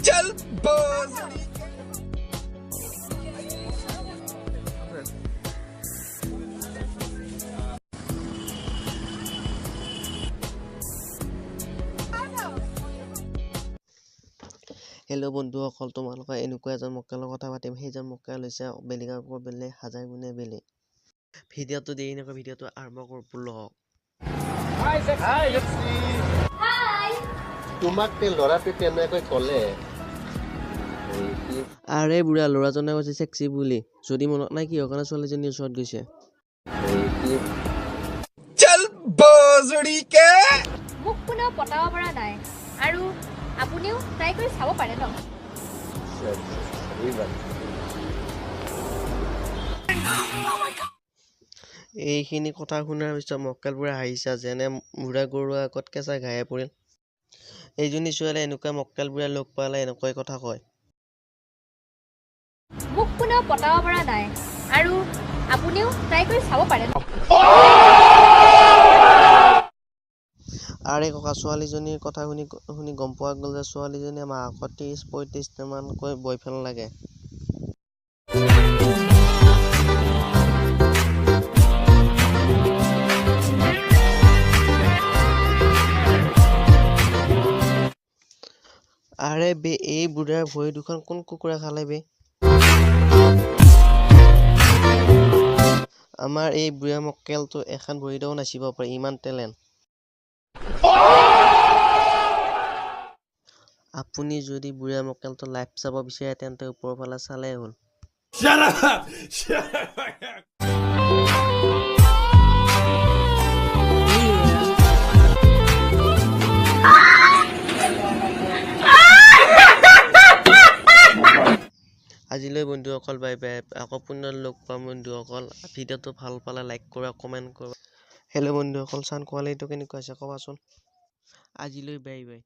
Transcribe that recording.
चल बस হেল্ল' বন্ধুসকল, তোমালোকে এনেকুৱা এজন মক্কেলৰ কথা পাতিম। সেইজন মক্কেল হৈছে বেলেগৰ বেলে হাজাৰ গুণে বেলেগ। ভিডিঅ'টো দেৰি নকৰি ভিডিঅ'টো আৰম্ভ কৰোঁ। তোমাক ল'ৰাটোৱে তেনেকৈ ক'লে আৰে বুঢ়া, ল'ৰাজনে কৈছে চেক্সি বুলি। যদি মনত নাই কিহৰ কাৰণে ছোৱালীজনীৰ ওচৰত গৈছে। चल बजड़ी के মোক কোনেও পটাব পৰা নাই আৰু আপুনিও ট্ৰাই কৰি চাব পাৰে ন। এইখিনি কথা শুনাৰ পিছত মক্কেলবোৰে হাঁহিছে যেনে বুঢ়া গৰুৰ আগত কেঁচা ঘাঁহে পৰিল। এইজনী ছোৱালীয়ে এনেকুৱা মক্কেলবোৰে লগ পালে এনেকৈ কথা কয়। মোক কোনেও পটাব পৰা নাই আৰু আপুনিও ট্ৰাই কৰি চাব পাৰে ন। আৰে ককা, ছোৱালীজনীৰ কথা শুনি গম পোৱা গ'ল যে ছোৱালীজনীয়ে মাহত 30-35টামানকৈ বয়ফ্ৰেণ্ড লাগে। আৰে বে, এই বুঢ়াৰ ভৰি দুখন কোন কুকুৰে খালে বে? আমাৰ এই বুঢ়া মক্কেলটো এখন ভৰিতেও নাচিব পাৰে, ইমান টেলেণ্ট। আপুনি যদি বুঢ়া মক্কেলটো লাইভ চাব বিচাৰে তেন্তে ওপৰৰ ফালে চালেই হ'ল। আজিলৈ বন্ধুসকল, বাই বাই। আকৌ পুনৰ লগ পাম বন্ধুসকল। ভিডিঅ'টো ভাল পালে লাইক কৰা, কমেণ্ট কৰা। হেল্ল' বন্ধুসকল, চাউণ্ড কোৱালিটিটো কেনেকুৱা হৈছে ক'বাচোন। আজিলৈ বাই বাই।